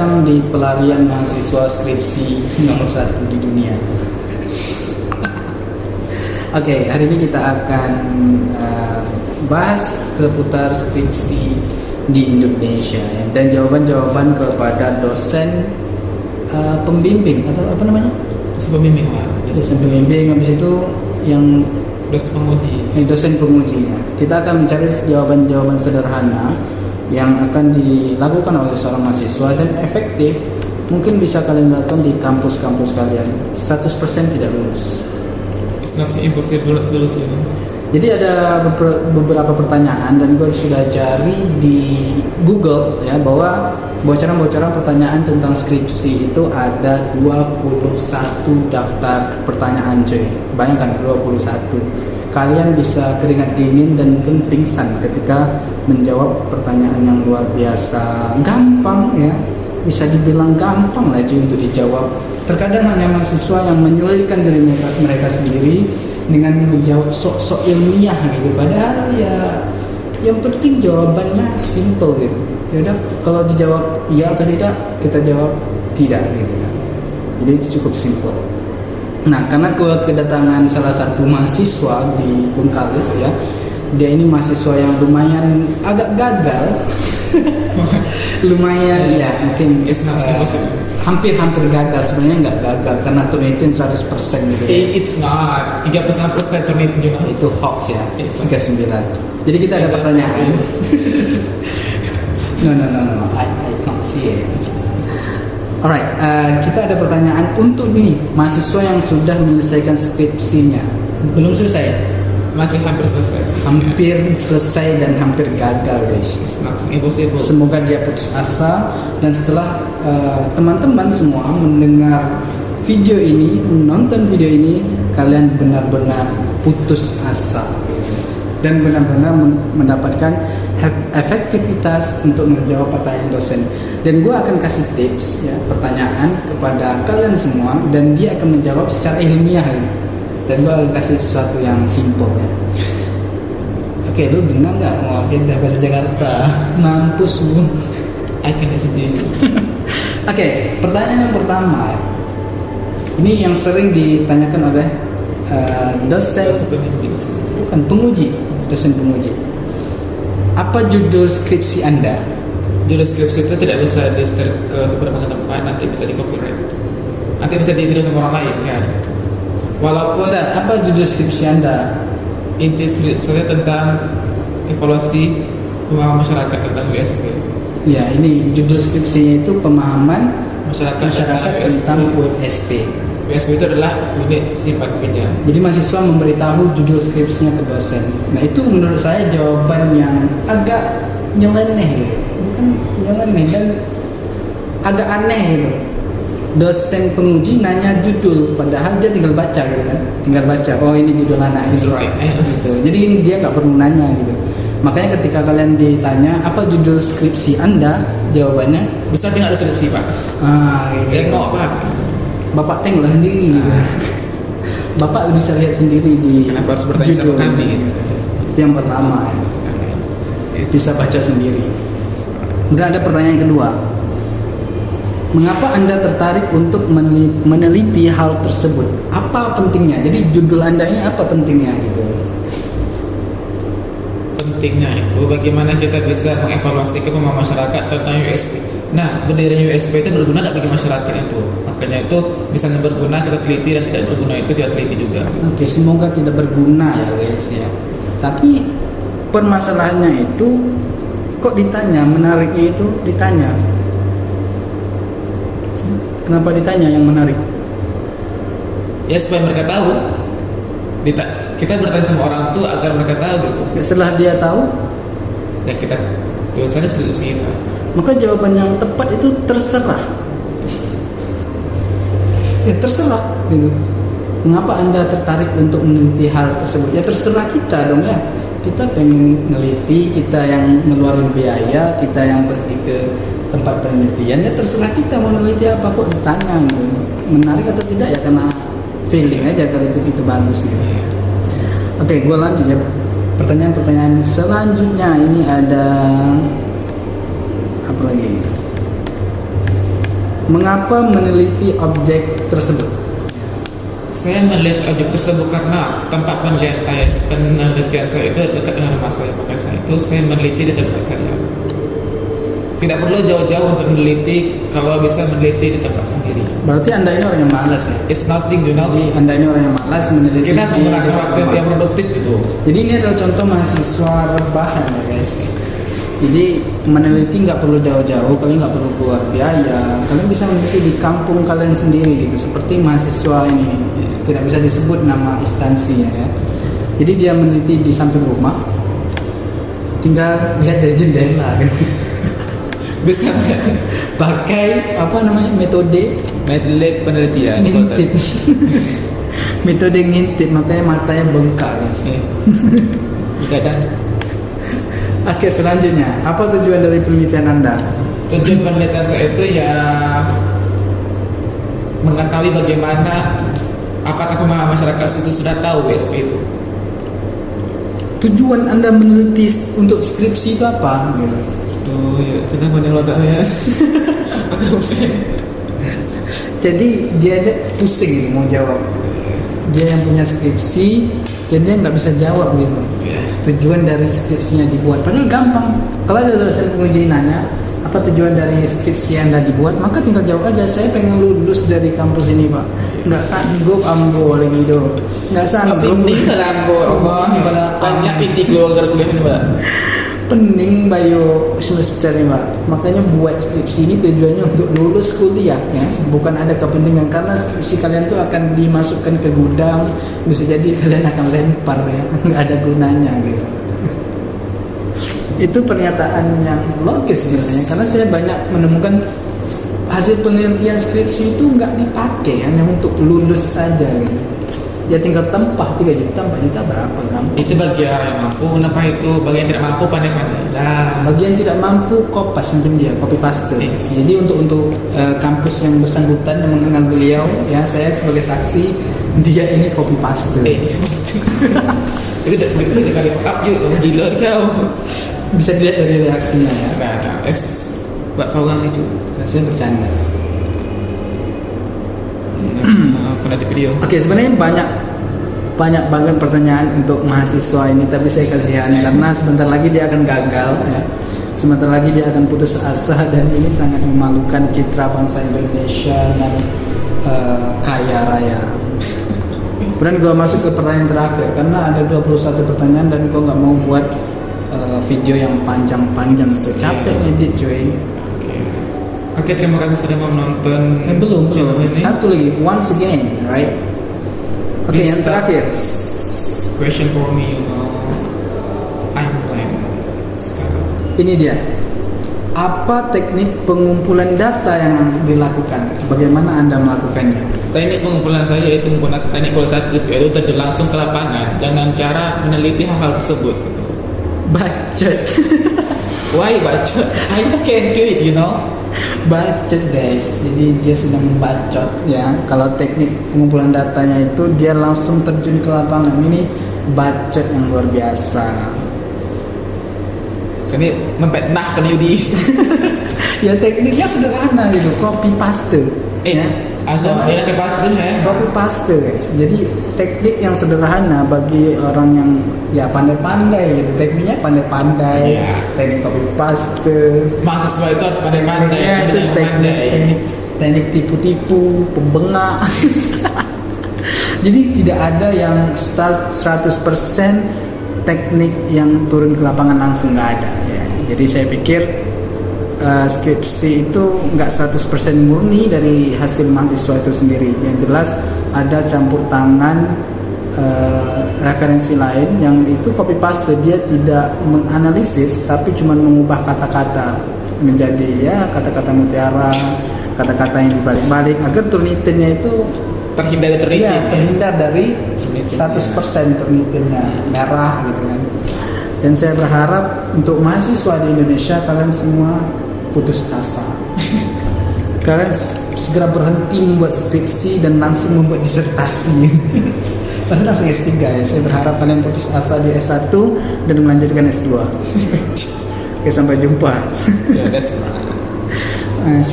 datang di pelarian mahasiswa skripsi nomor 1 di dunia. Oke, hari ini kita akan bahas seputar skripsi di Indonesia ya, dan jawaban-jawaban kepada dosen pembimbing atau apa namanya? Dosen pembimbing, habis itu yang dosen penguji. Kita akan mencari jawaban-jawaban sederhana yang akan dilakukan oleh seorang mahasiswa dan efektif. Mungkin bisa kalian lakukan di kampus-kampus kalian. 100% tidak lulus. It's not impossible lulus ya. Jadi ada beberapa pertanyaan dan gue sudah cari di Google ya, bahwa bocoran-bocoran pertanyaan tentang skripsi itu ada 21 daftar pertanyaan cuy. Bayangkan 21. Kalian bisa keringat dingin dan mungkin pingsan ketika menjawab pertanyaan yang luar biasa gampang ya. Bisa dibilang gampang lah cuy untuk dijawab. Terkadang hanya mahasiswa yang menyulitkan diri mereka sendiri dengan menjawab sok-sok ilmiah gitu, padahal ya yang penting jawabannya simple gitu. Ya udah, kalau dijawab iya atau tidak, kita jawab tidak gitu. Jadi itu cukup simple. Nah, karena kedatangan salah satu mahasiswa di Bengkalis ya, dia ini mahasiswa yang lumayan agak gagal. Lumayan ya, mungkin hampir gagal. Sebenarnya nggak gagal karena Turnitin 100% gitu. It's not 3% Turnitin juga. Itu hoax ya. 39. Jadi kita ada pertanyaan. No. I can't see it. Alright, kita ada pertanyaan untuk nih mahasiswa yang sudah menyelesaikan skripsinya. Belum selesai ya? Masih hampir selesai. Hampir selesai dan hampir gagal guys. It's not impossible. Semoga dia putus asa, dan setelah teman-teman semua mendengar video ini, menonton video ini, kalian benar-benar putus asa dan benar-benar mendapatkan efektivitas untuk menjawab pertanyaan dosen. Dan gue akan kasih tips ya, pertanyaan kepada kalian semua, dan dia akan menjawab secara ilmiah ini. Dan gue akan kasih sesuatu yang simple ya. Oke, lu dengar nggak mau agenda bahasa Jakarta? Mampus lu. I can listen to you. Oke, pertanyaan yang pertama. Ini yang sering ditanyakan oleh dosen penguji. Apa judul skripsi Anda? Judul skripsi itu tidak bisa di-share ke seberapa tempat, nanti bisa di copyright. Nanti bisa ditiru sama orang lain kan. Walaupun apa judul skripsi Anda? Inti skripsinya tentang evaluasi pemahaman masyarakat tentang USP. Ya, ini judul skripsinya itu pemahaman masyarakat tentang USP. USP itu adalah unit simpan pinjam. Jadi mahasiswa memberitahu judul skripsinya ke dosen. Nah, itu menurut saya jawaban yang agak nyeleneh gitu. Bukan nyeleneh, dan agak aneh gitu. Dosen penguji nanya judul, padahal dia tinggal baca gitu kan, oh ini judul anak gitu. Jadi dia nggak perlu nanya gitu. Makanya ketika kalian ditanya apa judul skripsi Anda, jawabannya bisa tinggal skripsi Pak. Gitu. Nggak Pak. Bapak tengoklah sendiri gitu. Bapak bisa lihat sendiri di kenapa harus bertanya sama kami gitu. Itu yang pertama ya. Bisa baca sendiri. Kemudian ada pertanyaan kedua. Mengapa Anda tertarik untuk meneliti hal tersebut? Apa pentingnya? Jadi judul Anda ini apa pentingnya gitu? Pentingnya itu bagaimana kita bisa mengevaluasi pemahaman masyarakat tentang USP. Nah, berdirinya USP itu berguna tidak bagi masyarakat itu. Makanya itu misalnya berguna kita teliti, dan tidak berguna itu kita teliti juga. Oke, semoga tidak berguna ya guys ya. Tapi permasalahannya itu kok ditanya, menariknya itu ditanya. Kenapa ditanya yang menarik? Ya supaya mereka tahu. Kita bertanya sama orang tuh agar mereka tahu gitu. Setelah dia tahu, ya kita tulisannya skripsi itu. Maka jawaban yang tepat itu terserah. Ya terserah gitu. Mengapa Anda tertarik untuk meneliti hal tersebut? Ya terserah kita dong ya. Kita pengen meneliti, kita yang ngeluarin biaya, kita yang pergi ke tempat penelitian, ya terserah kita mau meneliti apa, kok ditanya gitu. Menarik atau tidak ya karena feeling aja kalau itu bagus gitu. Oke, gue lanjut ya. Pertanyaan-pertanyaan selanjutnya ini ada apa lagi? Mengapa meneliti objek tersebut? Saya melihat objek tersebut karena tempat penelitian saya itu dekat dengan rumah saya, maka saya meneliti di tempat saya. Tidak perlu jauh-jauh untuk meneliti, kalau bisa meneliti di tempat sendiri. Berarti Anda ini orang yang malas ya? It's nothing, you know. Jadi Anda ini orang yang malas meneliti. Kita harus menggunakan di waktu rumah. yang produktif itu. Jadi ini adalah contoh mahasiswa rebahan ya guys. Jadi meneliti nggak perlu jauh-jauh, kalian nggak perlu keluar biaya, kalian bisa meneliti di kampung kalian sendiri gitu. Seperti mahasiswa ini, tidak bisa disebut nama instansinya ya. Jadi dia meneliti di samping rumah, tinggal lihat dari jendela gitu. Bisa Pakai apa namanya metode penelitian. ngintip. Metode ngintip, makanya matanya bengkak guys. Kadang Oke, selanjutnya, apa tujuan dari penelitian Anda? tujuan penelitian saya itu ya mengetahui bagaimana, apakah pemahaman masyarakat itu sudah tahu WSP itu. Tujuan Anda meneliti untuk skripsi itu apa? Gitu. Oh ya, sudah banyak otak ya. Jadi dia ada pusing mau jawab. Dia yang punya skripsi, dan dia nggak bisa jawab gitu. Tujuan dari skripsinya dibuat, padahal gampang. Kalau ada dosen penguji nanya, apa tujuan dari skripsi Anda dibuat, maka tinggal jawab aja, saya pengen lulus dari kampus ini Pak. Nggak sanggup ambo lagi do. Nggak sanggup. Pening dalam banyak inti keluarga kuliah ini Pak. Pening bayo semester nih Pak. Makanya buat skripsi ini tujuannya untuk lulus kuliah ya, bukan ada kepentingan, karena skripsi kalian tuh akan dimasukkan ke gudang, bisa jadi kalian akan lempar ya, nggak ada gunanya gitu. Itu pernyataan yang logis sebenarnya, karena saya banyak menemukan hasil penelitian skripsi itu nggak dipakai, hanya untuk lulus saja gitu. Ya tinggal tempah 3 juta, 4 juta berapa gampang. Itu bagi orang yang mampu, kenapa itu bagi yang tidak mampu pandai-pandai lah. Bagi yang tidak mampu kopas macam dia, copy paste. Yes. Jadi untuk kampus yang bersangkutan yang mengenal beliau, ya saya sebagai saksi, dia ini copy paste. Itu udah kali up yuk, gila kau. Bisa dilihat dari reaksinya ya. Nah, buat seorang itu. Saya bercanda. Pernah di video. Oke, sebenarnya banyak banget pertanyaan untuk mahasiswa ini, tapi saya kasihan karena sebentar lagi dia akan gagal ya. Sebentar lagi dia akan putus asa, dan ini sangat memalukan citra bangsa Indonesia yang kaya raya. Kemudian gue masuk ke pertanyaan terakhir, karena ada 21 pertanyaan dan gue nggak mau buat video yang panjang-panjang tuh, capek ngedit cuy. Oke, terima kasih sudah mau menonton. Belum. channel ini. Satu lagi, once again, right? Oke, Please yang terakhir. Question for me, you know, I'm blank sekarang. Ini dia. Apa teknik pengumpulan data yang dilakukan? Bagaimana Anda melakukannya? Teknik pengumpulan saya itu menggunakan teknik kualitatif, yaitu terjun langsung ke lapangan dengan cara meneliti hal-hal tersebut. Bacot. Why bacot? I can do it, you know. Bacot guys. Jadi dia sedang membacot ya. Kalau teknik pengumpulan datanya itu dia langsung terjun ke lapangan. Ini bacot yang luar biasa. Ini memfitnahkan Yudi. Ya tekniknya sederhana gitu, copy paste. Ya. Asal ya ke pasti ya. Copy paste guys. Jadi teknik yang sederhana bagi orang yang ya pandai-pandai gitu. Tekniknya pandai-pandai. Iya. Teknik copy paste. Mahasiswa itu harus pandai-pandai. Tekniknya itu teknik tipu-tipu, pembengak. Jadi tidak ada yang start 100% teknik yang turun ke lapangan langsung, nggak ada ya. Jadi saya pikir skripsi itu nggak 100% murni dari hasil mahasiswa itu sendiri. Yang jelas ada campur tangan referensi lain yang itu copy paste. Dia tidak menganalisis tapi cuma mengubah kata-kata menjadi ya kata-kata mutiara, kata-kata yang dibalik-balik agar turnitinnya itu terhindar dari ya, terhindar dari 100% turnitinnya merah gitu kan. Dan saya berharap untuk mahasiswa di Indonesia, kalian semua putus asa. Kalian segera berhenti membuat skripsi dan langsung membuat disertasi. Pasti langsung S3 ya. Saya berharap kalian putus asa di S1 dan melanjutkan S2. Oke, sampai jumpa. Yeah, that's right.